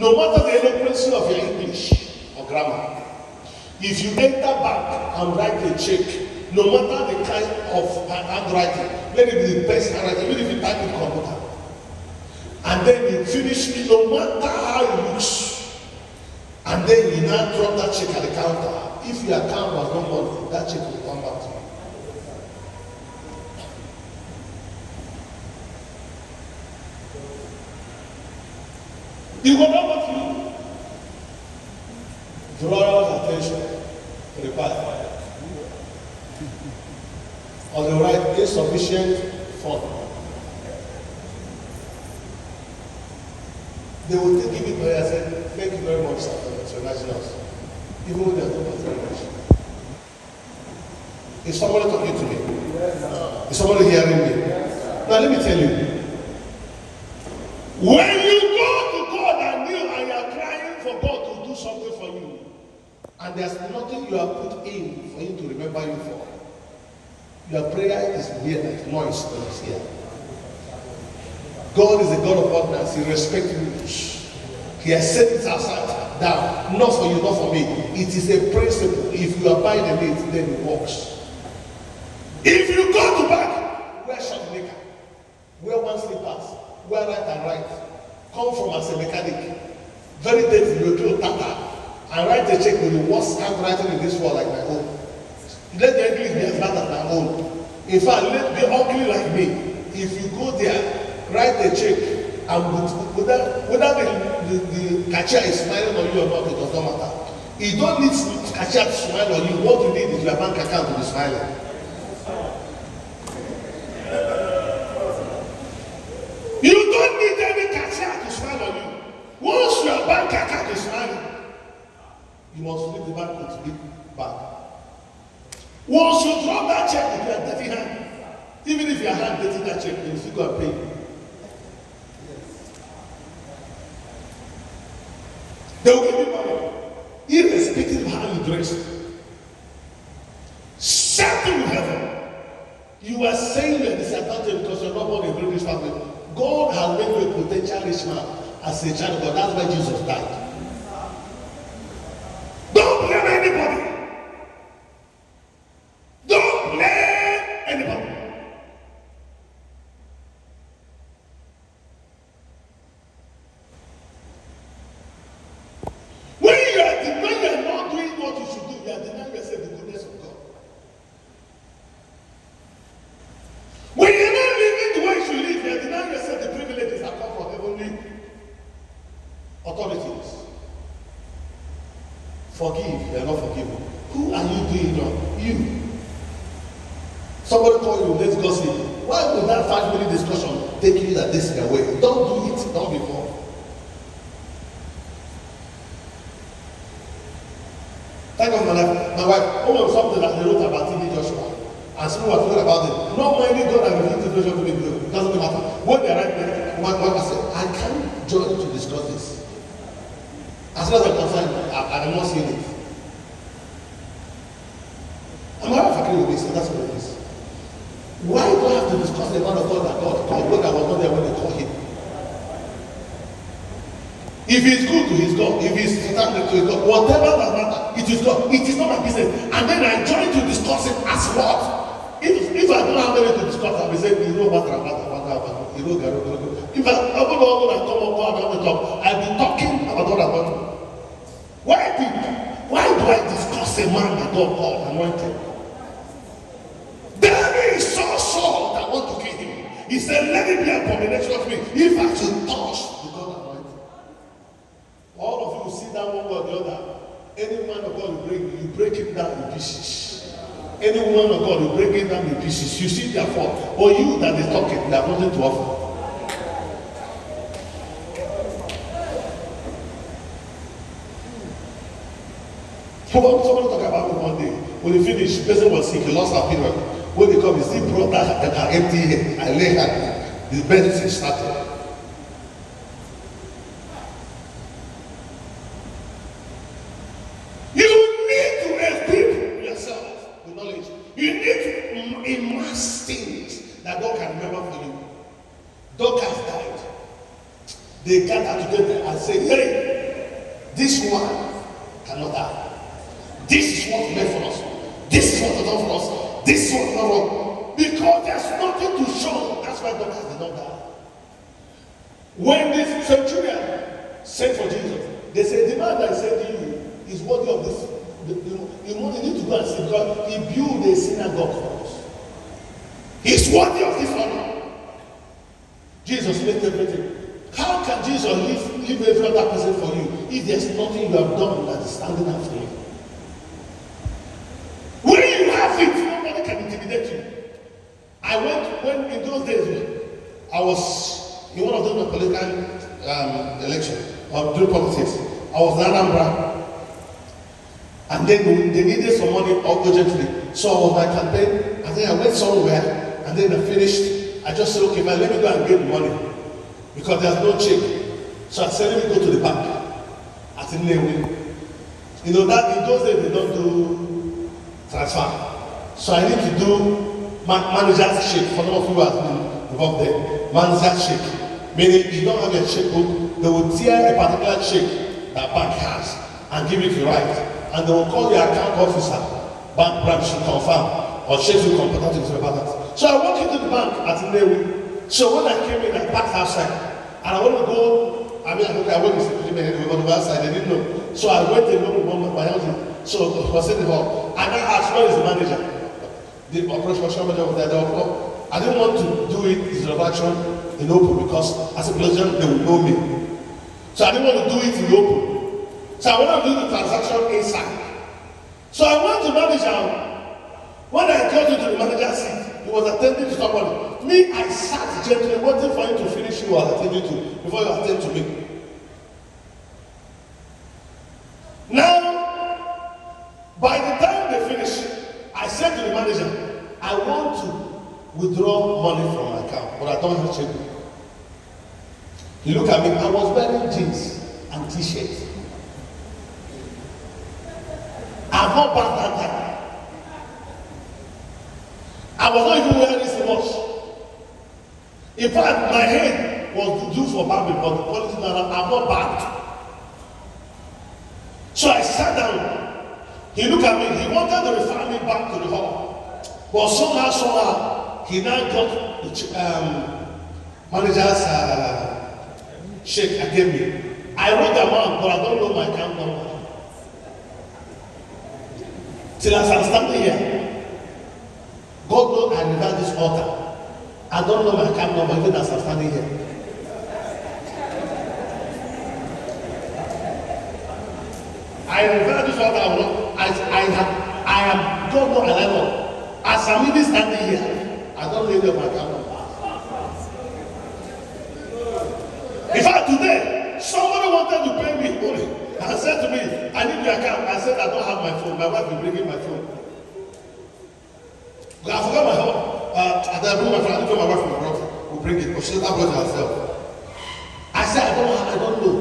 No matter the eloquence of your English or grammar, if you enter back and write a check, no matter the kind of handwriting, let it be the best handwriting, even if you type in computer, and then you finish it, no matter how it looks, and then you now drop that check at the counter. If your account was not money, that check will come back to you. You will not want to draw your attention to the part on the right, insufficient fund. They will give it to you and say, thank you very much, sir, for recognizing us. Even when they are not very much. Is somebody talking to me? Is somebody hearing me? Now let me tell you. When you go to God and kneel and you are crying for God to do something for you, and there's nothing you have put in for Him to remember you for, your prayer is weird like noise when it's here. God is a God of ordinance. He respects rules. He has set it outside down, not for you, not for me. It is a principle. If you abide in it, then it works. If you go to back, wear short knicker, wear one slippers, wear right and right, come from as a mechanic, very dirty, you will tata, and write the check with the worst handwriting in this world like my own. Let the English be as bad as my own. In fact, let be ugly like me. If you go there, write the check, and whether the cashier is smiling on you or not, it does not matter. You don't need cashier to smile on you. What you need is your bank account to be smiling. You don't need any cashier to smile on you. Once your bank account is smiling, you must leave the bank with big bag. Once you drop that check with your dirty hand, even if your hand dirty that check, you still go and pay. They will give you money, irrespective of how you dress. Something will happen. You are saying you are disadvantaged because you are not born in a British family. God has made you a potential rich man as a child of God. That's why Jesus died. Don't blame anybody. Don't blame anybody. When you are not doing what you should do, you are denying yourself the goodness of God. When you are not living the way you should live, you are denying yourself the privileges that come from heavenly authorities. Forgive, you are not forgiven. Who are you doing wrong? You. Somebody call you, let's gossip. Why would that 5-minute discussion take you that this way? Don't do it, don't be wrong. Thank God my wife, something that they wrote about TV Joshua. And some were talking about it. Not minding God and revealing to Joshua to me, it doesn't matter. When they write there, one said, I can't join you to discuss this. As far as I'm concerned, I'm not seeing it. I'm not agreeing with this, so that's what it is. Why do I have to discuss the man of God that God called when I was not there when they called him? If he's good to his God, if he's standing to his God, whatever that matter, it is God. It is not my business. And then I join to discuss it as what? If I don't have anything to discuss, I'll be saying, you know what I'm about. You know, if I open all and come up and have a talk, I'll be talking about what I'm about. Why do I discuss a man that God called anointed? David saw Saul that want to kill him. He said, let it be an abomination of me if I should touch the God anointed. All of you sit down one way or the other. Any man of God you break it down in pieces. Any woman of God you break it down in pieces. You see their fault. Or you that is talking, they have nothing to offer. Somebody talk about me one day. When he finished, the person was sick, he lost her period. When they come, he still brought that empty head. I lay her. The medicine started. You need to equip yourself with knowledge. You need to immerse things that God can remember for you. Doctors died. They gathered together and said, hey, This one cannot die. This is what made for us. This is what was done for us. This is what not wrong. Because there's nothing to show. That's why doctors did not die. When this centurion sent for Jesus, they said, the man that said to you is worthy of this. You need to go and see, because he built a synagogue for us. He's worthy of this honor. Jesus made everything. How can Jesus leave every other person for you if there's nothing you have done that is standing after you? When you have it, nobody can intimidate you. When in those days, I was in one of those political elections, or during politics. I was in Anambra. And then they needed some money urgently. So I was my campaign, and then I went somewhere, and then I finished. I just said, okay, man, let me go and get the money. Because there's no check. So I said, let me go to the bank at INT'L. You know that in those days they don't do transfer. So I need to do manager's check. For some of you who have been involved there. Manager's check. Meaning you don't have a checkbook, they will tear a particular check that bank has and give it to right. And they will call the account officer, bank branch to confirm or check you competent to about that. So I walked into the bank at INT'L. So when I came in, I parked outside. And I want to go, I went to see the outside, they didn't know. So I went alone with my house. So I was in the hall. And I asked, where is the manager? The operation manager was there. I didn't want to do it in transaction in open because as a president, they would know me. So I didn't want to do it in open. So I wanted to do the transaction inside. So I went to manager. When I got into the manager's seat, he was attending to somebody. Me, I sat gently waiting for him to finish who I was attending to before he attended to me. Now, by the time they finished, I said to the manager, I want to withdraw money from my account, but I don't have a checkbook. He looked at me. I was wearing jeans and t-shirts. I've not backed that time. I was not even wearing this watch. In fact, my head was due for barbing, but the policy now, I'm not backed. So I sat down. He looked at me. He wanted to refer me back to the hall. But somehow, he now got the manager's check and gave me. I wrote the amount, but I don't know my account number. Till as I'm standing here, God knows I remember this altar. I don't know my account number even as I'm standing here. I remember this altar. I don't know I know. As I'm even standing here, I don't know any of my account number. In fact, today, somebody wanted to pay me money and said to me, I need your account. I said, I don't have my phone. My wife will bring in my phone. I forgot my phone. I bring my phone. I think my wife will bring it. But she doesn't bring it herself. I said, I don't know.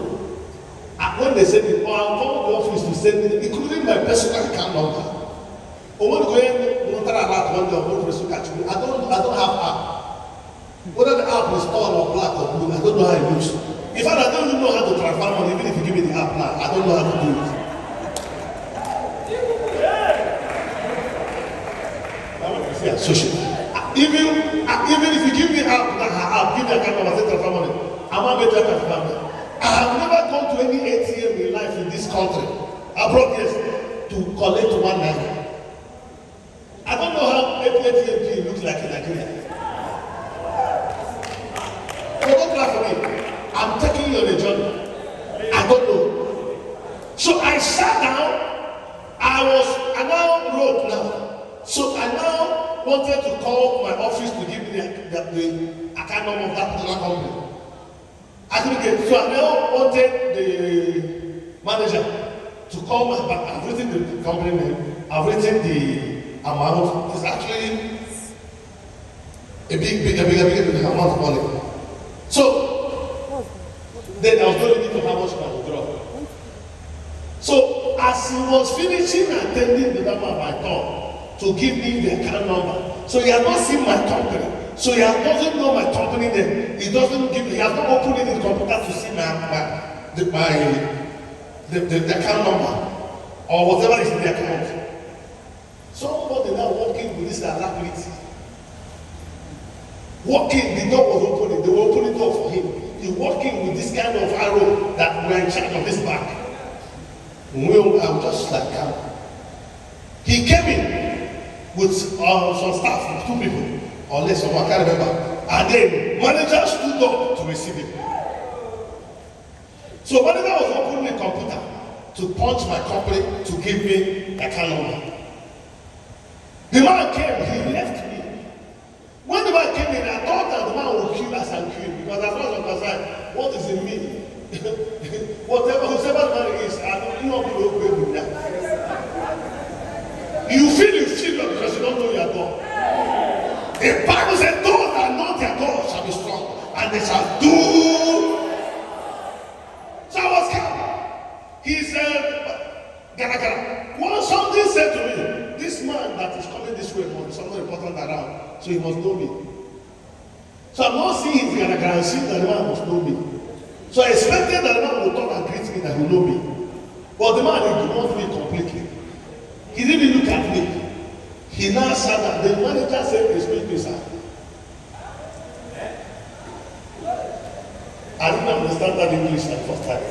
When they said it, I'll call the office to send it, including my personal account number. Or when going to I don't have app. Whether the app is tall or black or blue, I don't know how it looks. In fact, I don't even know how to transfer money, even if you give me the app now. I don't know how to do it. Yeah, social. Even if you give me app, give me a account number, say transfer money. I'm not going to transfer money. I have never gone to any ATM in life in this country. Abroad, yes, to collect 1 naira. I don't know how ATM looks like in Nigeria. So don't laugh at me. I'm taking you on a journey. I don't know. So I sat down. I now wrote now. So I now wanted to call my office to give me the account number of that particular company. I couldn't get it. So I now wanted the manager to call my bank. I've written the company name. I've written the amount. It's actually a big amount of money. So then I was going to need to how much I withdraw. So as he was finishing attending the number of my turn to give me the account number, so he has not seen my company. So he doesn't know my company name. He has not opened the computer to see my the account number or whatever is in the account. Somebody now walking with this alacrity. Walking, the door was opening, they were opening the door for him. He walking with this kind of arrow that we're in charge of this bag. I'm just like he came in with some staff, 2 people, or less, I can't remember. And then manager stood up to receive him. So manager was opening the computer to punch my company to give me account number. The man came, he left me. When the man came in, I thought that the man would kill as I'm killing, because as far as I'm concerned, what is in me? Whoever the man is, I don't know with that. You feel because you don't know your God. The Bible said, those that know their God shall be strong, and they shall do. So I was calm. He said, Gara. Well, something said to me, this man that is coming this way must be someone important around, so he must know me. So I'm not seeing his Gara and seeing that the man must know me. So I expected that the man would turn and greet me, that he will know me. But the man ignored me completely. He didn't look at me. He now sat down. The manager said, excuse me, sir. I didn't understand that English at the first time.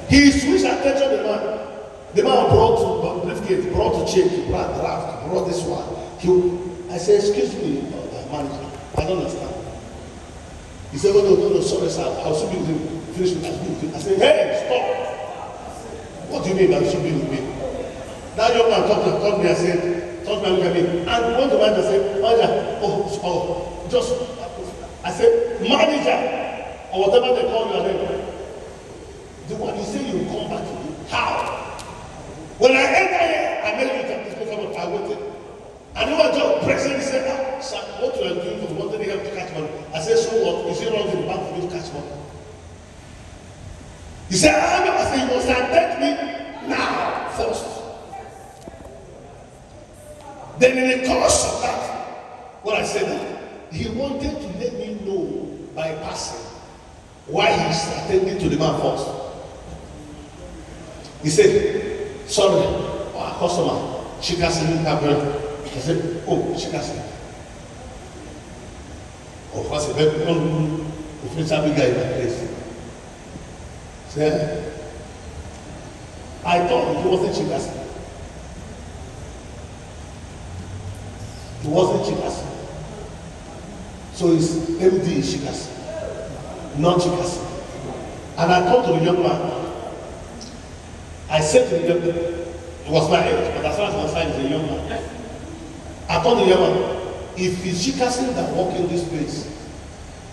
He switched attention to the man. The man brought briefcase, brought a check, brought draft, brought this one. I said, excuse me, manager, I don't understand. He said, oh, no, sorry, sir. I'll soon be with him. Finish with us. I said, hey, stop. What do you mean I should be with me? That young man talked to me and said, look at me. And one of the manager said, manager, just, I said, manager, or whatever they call your name. The one you say you come back to me. How? When I enter here, I made you this place, I waited. And he was just pressing, he said, sir, what you are doing for wanting help to catch money? I said, so what? Is it wrong in the bank for me to catch money? He said, I said, you must attend me now first. Then in the course of that, when I said that, he wanted to let me know by passing why he's attending to the man first. He said, sorry, our customer, she can't see me. I said, oh, she can't see me. Of course, a very big guy in that place. Said, I thought it wasn't Chikasi. It wasn't Chikasi. So it's MD Chikasi, not Chikasi. And I talked to the young man. I said to the young man, it was my age, but as far as my side is a young man. I told the young man, if it's Chikasi that walk in this place,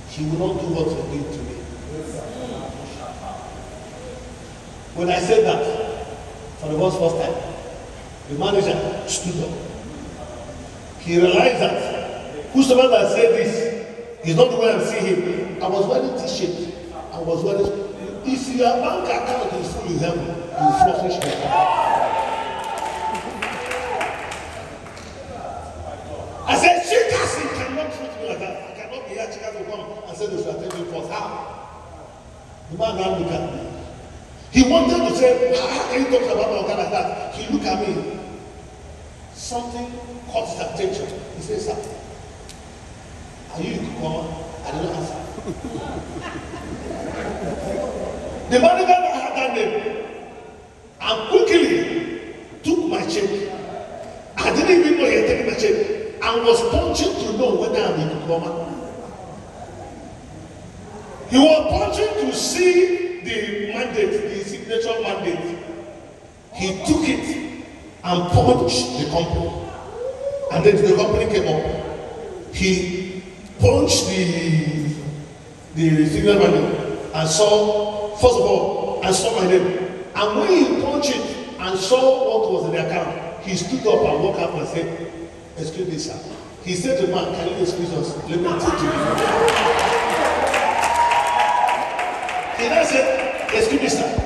he will not do what you're doing to me. When I said that, for the first time, the manager stood up. He realized that whosoever that said this is not the way I'm seeing him. I was wearing t-shirt. I was wearing. If your bank account is full in heaven, you flush it. I said, Chikasi cannot treat me like that. I cannot be here. Chikasi will come and say they should attend me first. How? The man now looked at me. He wanted to say, how can you talk about my guy like that? He looked at me. Something caught his attention. He said, sir, are you Kukoma? I didn't answer. The manager had that name and quickly took my check. I didn't even know he had taken my check and was punching to know whether I'm in Kukoma. He was punching to see the mandate, the signature mandate. He took it and punched the company. And then the company came up. He punched the signature mandate and saw, first of all, and saw my name. And when he punched it and saw what was in the account, he stood up and walked up and said, excuse me, sir. He said to the man, can you excuse us? Let me take you. He then said, excuse me, sir.